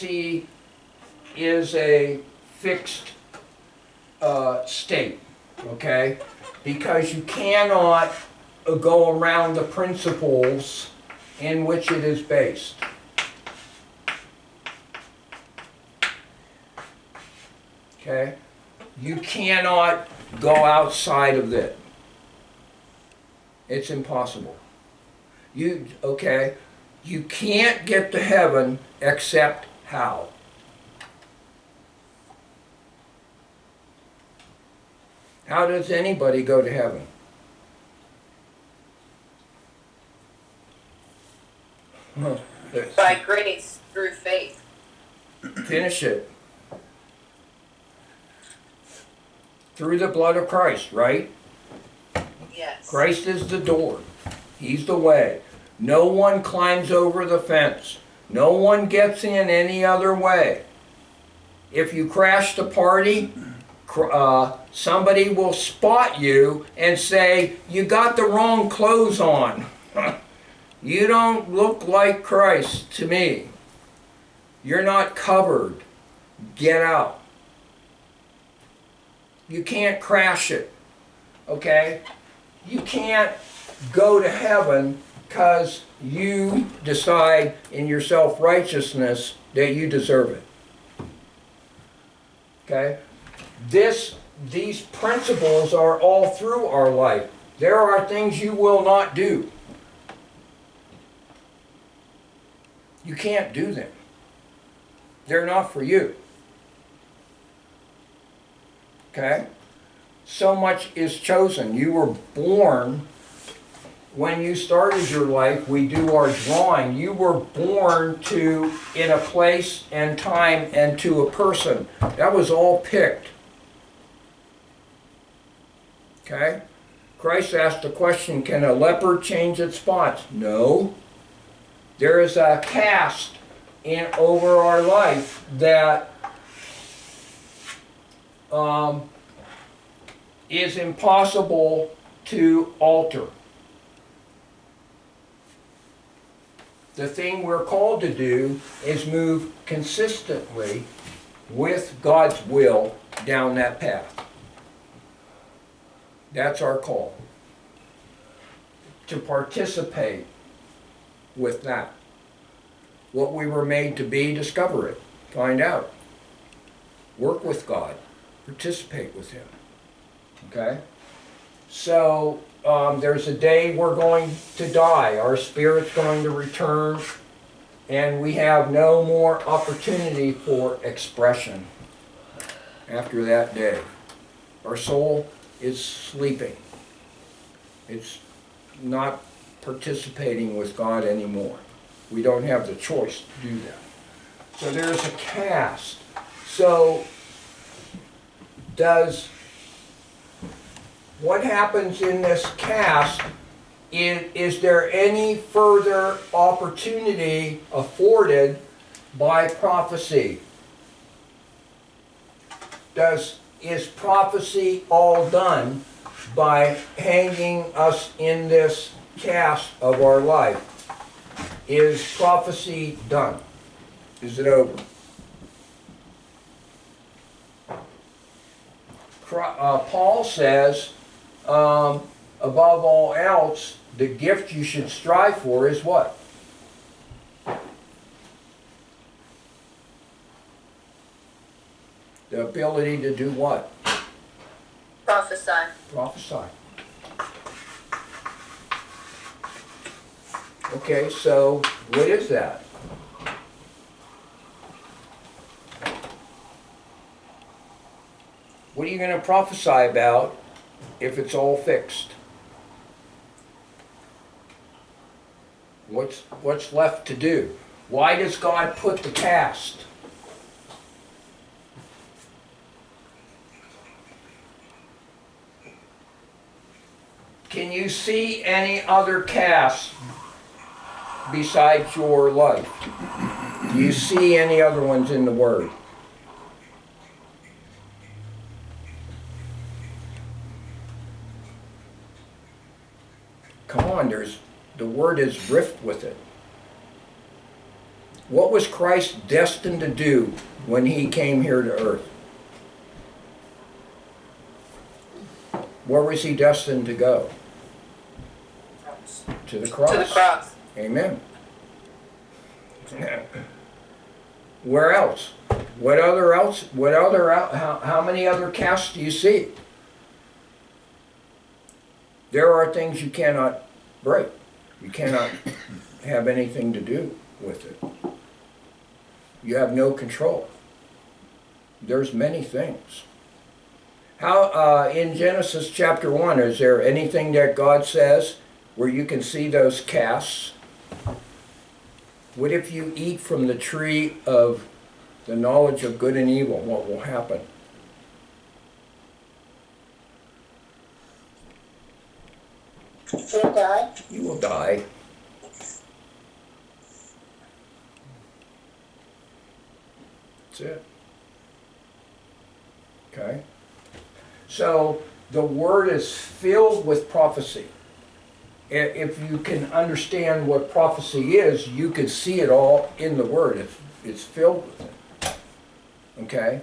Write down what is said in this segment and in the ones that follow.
C is a fixed state, okay? Because you cannot go around the principles in which it is based. Okay? You cannot go outside of it. It's impossible. Okay? You can't get to heaven except how? How does anybody go to heaven? By grace, through faith. Finish it. Through the blood of Christ, right? Yes. Christ is the door. He's the way. No one climbs over the fence. No one gets in any other way. If you crash the party, somebody will spot you and say, "You got the wrong clothes on. You don't look like Christ to me. You're not covered. Get out." You can't crash it, okay? You can't go to heaven because you decide in your self-righteousness that you deserve it. Okay? These principles are all through our life. There are things you will not do. You can't do them. They're not for you. Okay? So much is chosen. You were born, when you started your life, we do our drawing. You were born to, in a place and time and to a person. That was all picked. Okay? Christ asked the question, can a leopard change its spots? No. There is a cast over our life that is impossible to alter. The thing we're called to do is move consistently with God's will down that path. That's our call. To participate with that. What we were made to be, discover it. Find out. Work with God. Participate with Him. Okay? So, there's a day we're going to die. Our spirit's going to return, and we have no more opportunity for expression after that day. Our soul is sleeping. It's not participating with God anymore. We don't have the choice to do that. So there's a cast. So what happens in this cast, is there any further opportunity afforded by prophecy? Is prophecy all done by hanging us in this cast of our life? Is prophecy done? Is it over? Paul says, above all else, the gift you should strive for is what? The ability to do what? Prophesy. Prophesy. Okay, so what is that? What are you going to prophesy about if it's all fixed? What's left to do? Why does God put the cast? Can you see any other cast besides your life? Do you see any other ones in the Word? Come on, the Word is rift with it. What was Christ destined to do when he came here to earth? Where was he destined to go? To the cross. To the cross. Amen. Where else? What other else? How many other casts do you see? There are things you cannot break. You cannot have anything to do with it. You have no control. There's many things. How in Genesis chapter 1, is there anything that God says where you can see those casts? What if you eat from the tree of the knowledge of good and evil? What will happen? You'll die. You will die. That's it. Okay? So the Word is filled with prophecy. If you can understand what prophecy is, you can see it all in the Word. It's filled with it. Okay?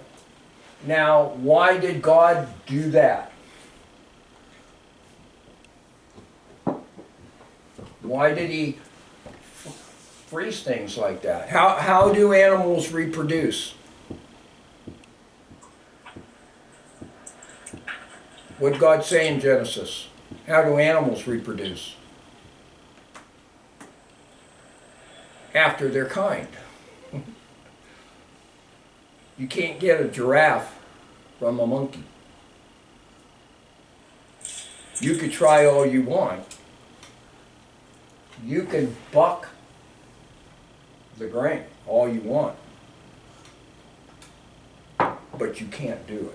Now, why did God do that? Why did he freeze things like that? How do animals reproduce? What did God say in Genesis? How do animals reproduce? After their kind. You can't get a giraffe from a monkey. You could try all you want. You can buck the grain all you want, but you can't do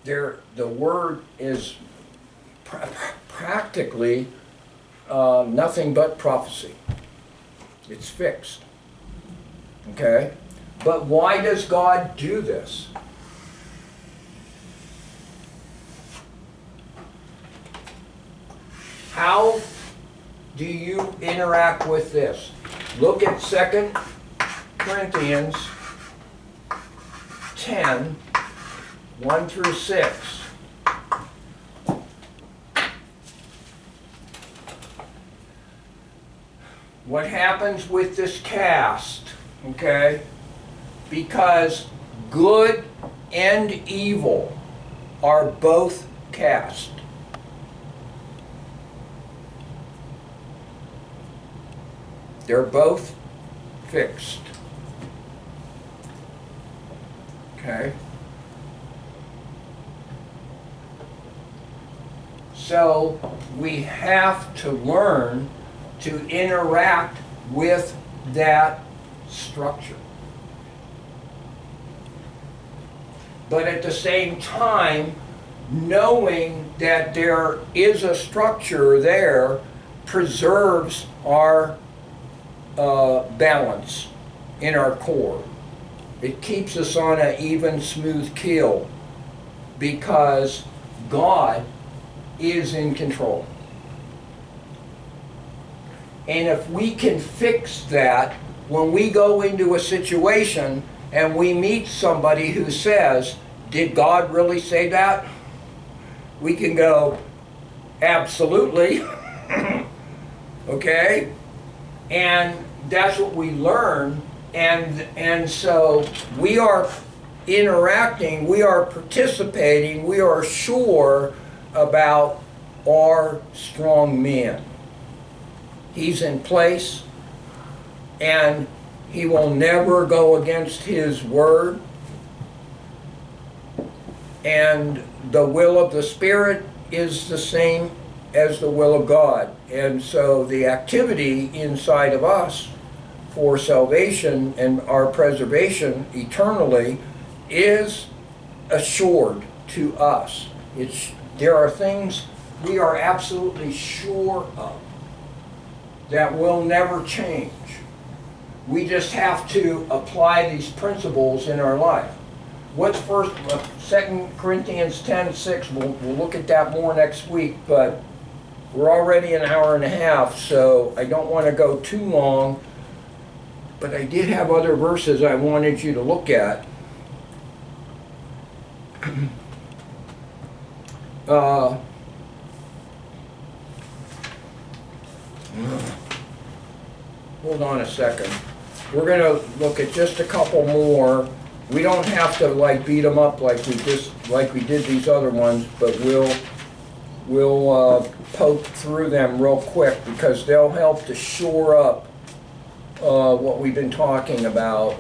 it. The Word is practically nothing but prophecy. It's fixed. Okay? But why does God do this? How do you interact with this? Look at 2 Corinthians 10, 1 through 6. What happens with this cast, okay? Because good and evil are both cast. They're both fixed. Okay? So we have to learn to interact with that structure. But at the same time, knowing that there is a structure there preserves our balance in our core. It keeps us on an even, smooth keel because God is in control. And if we can fix that, when we go into a situation and we meet somebody who says, "Did God really say that?" We can go, "Absolutely." Okay? And that's what we learn, and so we are interacting, we are participating, we are sure about our strong man. He's in place, and he will never go against his word, and the will of the Spirit is the same as the will of God. And so the activity inside of us for salvation and our preservation eternally is assured to us. There are things we are absolutely sure of that will never change. We just have to apply these principles in our life. What's first? 2 Corinthians 10:6. We'll look at that more next week, but we're already an hour and a half, so I don't want to go too long. But I did have other verses I wanted you to look at. Hold on a second. We're gonna look at just a couple more. We don't have to like beat them up like we did these other ones, but we'll poke through them real quick because they'll help to shore up what we've been talking about.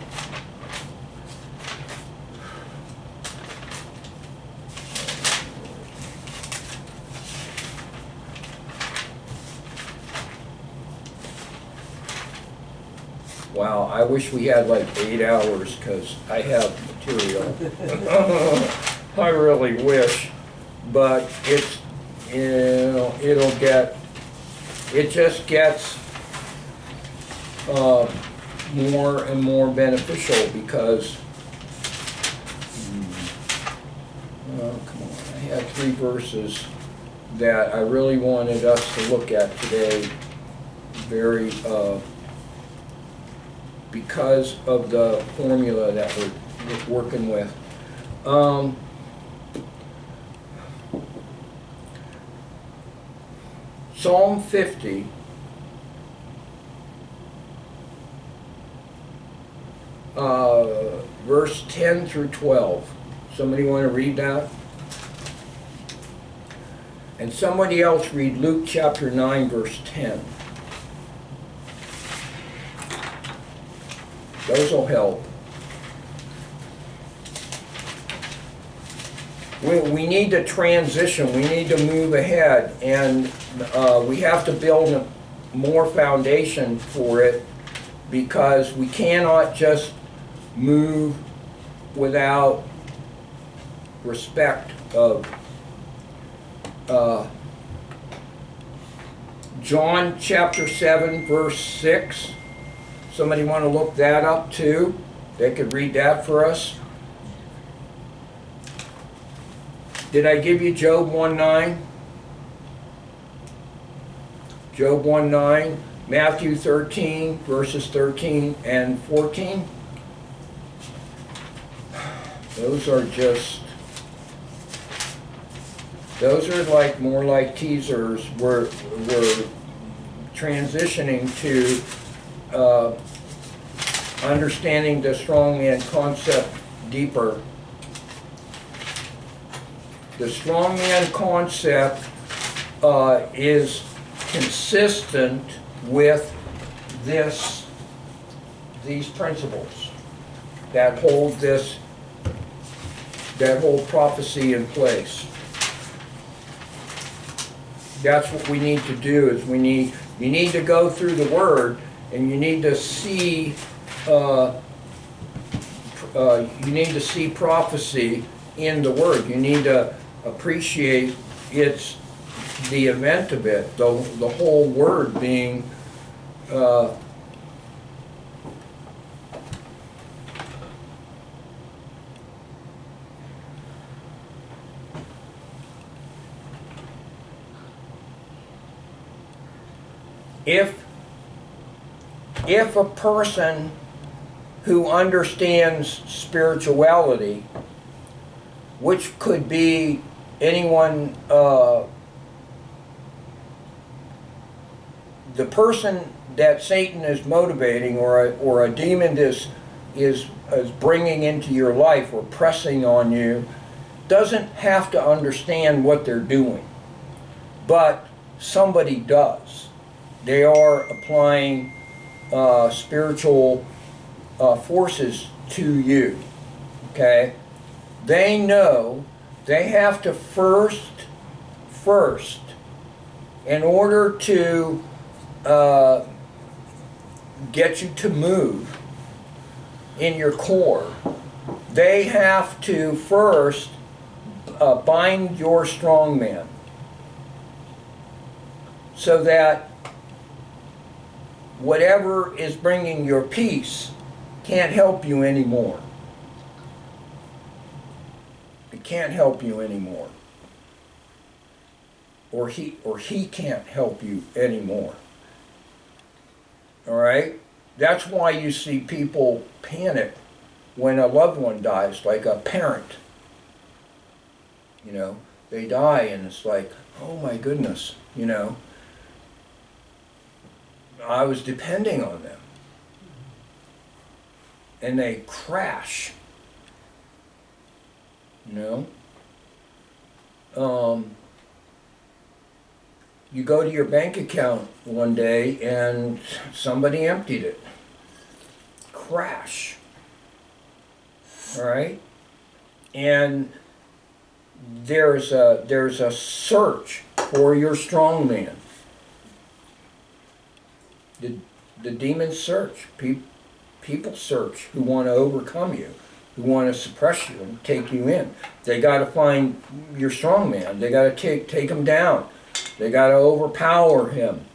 Wow, I wish we had like 8 hours because I have material. I really wish, but it's, you know, it just gets more and more beneficial because, oh, come on, I had 3 verses that I really wanted us to look at today, very, because of the formula that we're working with. Psalm 50, verse 10 through 12. Somebody want to read that? And somebody else read Luke chapter 9, verse 10. Those will help. We need to transition, we need to move ahead, and we have to build more foundation for it because we cannot just move without respect of John chapter 7 verse 6. Somebody want to look that up too? They could read that for us. Did I give you Job 1:9? Job 1:9, Matthew 13, verses 13 and 14. Those are like more like teasers. We're transitioning to understanding the strongman concept deeper. The strongman concept is consistent with these principles that hold prophecy in place. That's what we need to do. Is you need to go through the Word and you need to see prophecy in the Word. You need to appreciate the event of it, the whole Word being if a person who understands spirituality, which could be anyone, the person that Satan is motivating or a demon is bringing into your life or pressing on you, doesn't have to understand what they're doing, but somebody does. They are applying spiritual forces to you, okay? They know they have to first, in order to get you to move in your core, they have to first bind your strong man so that whatever is bringing your peace can't help you anymore. It can't help you anymore. or he can't help you anymore. All right? That's why you see people panic when a loved one dies, like a parent. You know, they die and it's like, oh my goodness, you know, I was depending on them. And they crash, you know. You go to your bank account one day and somebody emptied it. Crash. All right? And there's a search for your strong man. The demons search. People search who want to overcome you, who want to suppress you and take you in. They got to find your strong man. They got to take him down. They got to overpower him.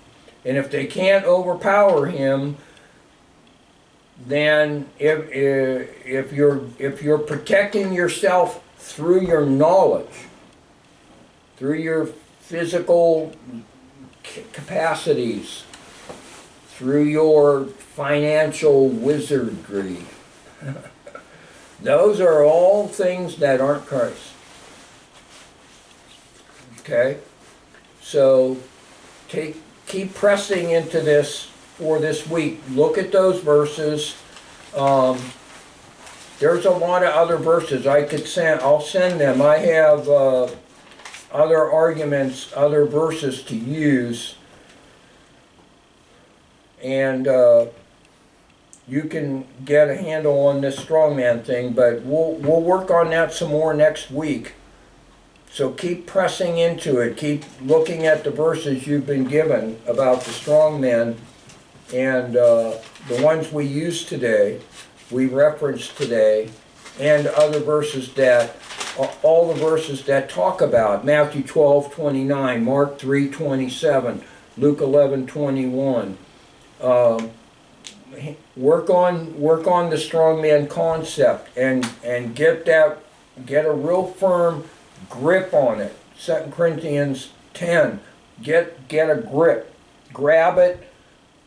And if they can't overpower him, then if you're protecting yourself through your knowledge, through your physical capacities, through your financial wizardry, those are all things that aren't Christ. Okay? So keep pressing into this for this week. Look at those verses. There's a lot of other verses I could send. I'll send them. I have other arguments, other verses to use, and you can get a handle on this strongman thing. But we'll work on that some more next week. So keep pressing into it. Keep looking at the verses you've been given about the strong men, and the ones we used today, we referenced today, and other verses that, all the verses that talk about Matthew 12:29, Mark 3:27, Luke 11:21. Work on the strong man concept and get a real firm grip on it. 2 Corinthians 10. Get a grip. Grab it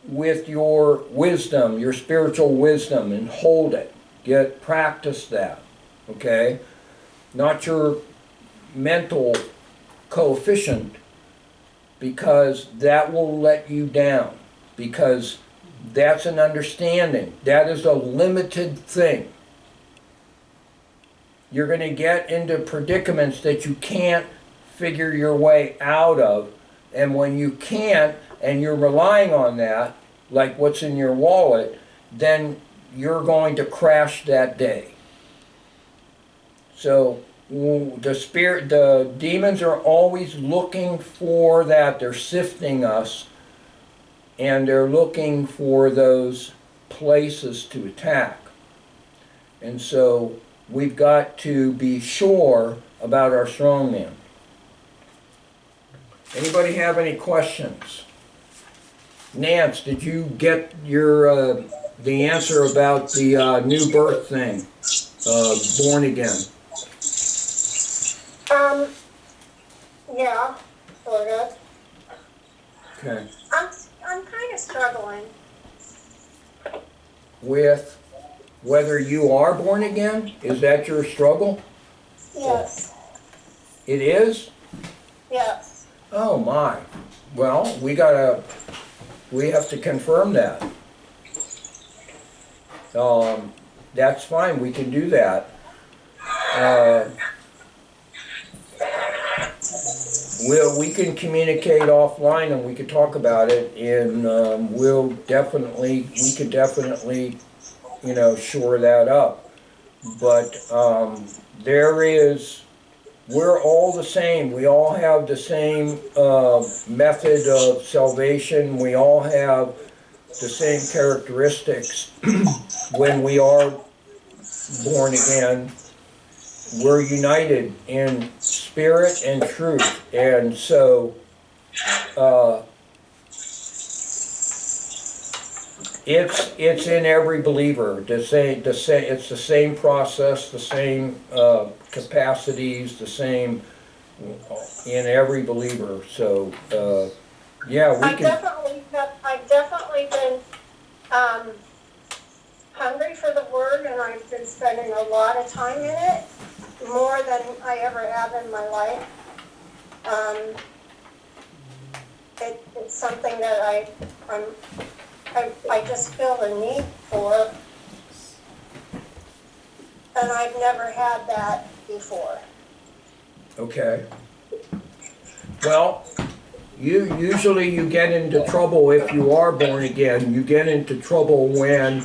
with your wisdom, your spiritual wisdom, and hold it. Practice that. Okay? Not your mental coefficient, because that will let you down. Because that's an understanding. That is a limited thing. You're going to get into predicaments that you can't figure your way out of. And when you can't, and you're relying on that, like what's in your wallet, then you're going to crash that day. So the demons are always looking for that. They're sifting us, and they're looking for those places to attack. And so we've got to be sure about our strong man. Anybody have any questions? Nance, did you get your the answer about the new birth thing, born again? Yeah, sort of. Okay. I'm kind of struggling. With whether you are born again? Is that your struggle? Yes. It is? Yes. Oh my. Well, we have to confirm that. That's fine, we can do that. We can communicate offline and we can talk about it, and we could definitely, shore that up. But we're all the same. We all have the same method of salvation. We all have the same characteristics. When we are born again, we're united in spirit and truth. And so it's in every believer. It's the same process, the same capacities, the same in every believer. So, yeah, we I've can, definitely been, hungry for the word, and I've been spending a lot of time in it, more than I ever have in my life. It's something that I just feel the need for, and I've never had that before. okay. Well, usually you get into trouble if you are born again. You get into trouble when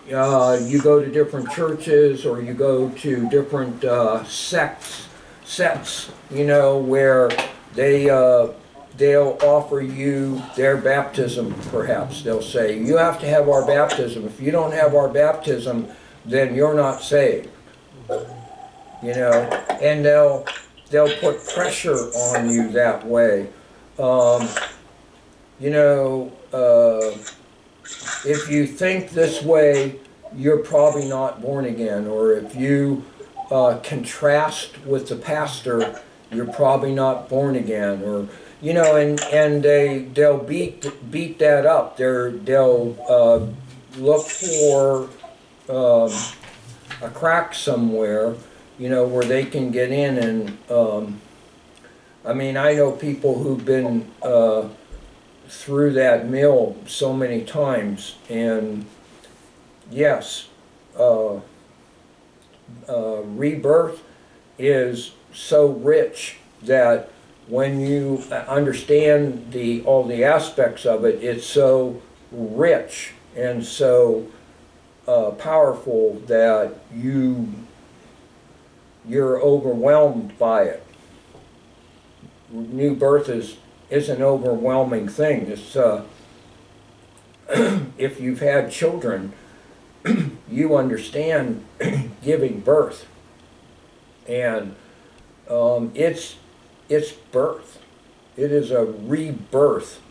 you go to different churches or you go to different sects, you know, where they'll offer you their baptism, perhaps. They'll say, you have to have our baptism. If you don't have our baptism, then you're not saved. You know, and they'll put pressure on you that way. You know, if you think this way, you're probably not born again. Or if you contrast with the pastor, you're probably not born again. Or, you know, and they'll beat that up. They'll look for a crack somewhere, you know, where they can get in. And I mean, I know people who've been through that mill so many times, and yes, rebirth is so rich that when you understand all the aspects of it, it's so rich and so powerful that you're overwhelmed by it. New birth is an overwhelming thing. It's if you've had children, you understand giving birth, and it's birth. It is a rebirth,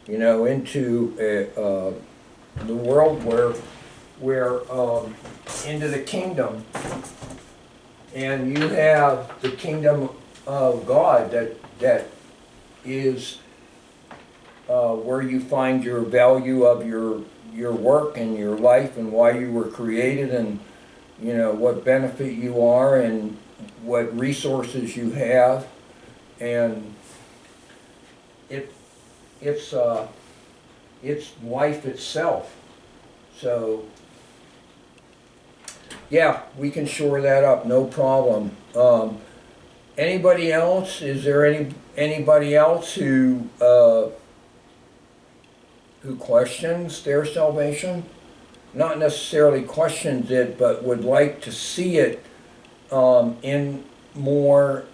you know, into the world where into the kingdom, and you have the kingdom of God that is where you find your value of your work and your life and why you were created, and you know what benefit you are and what resources you have, and it's life itself. So yeah, we can shore that up, no problem. Anybody else? Is there anybody else who questions their salvation? Not necessarily questions it, but would like to see it in more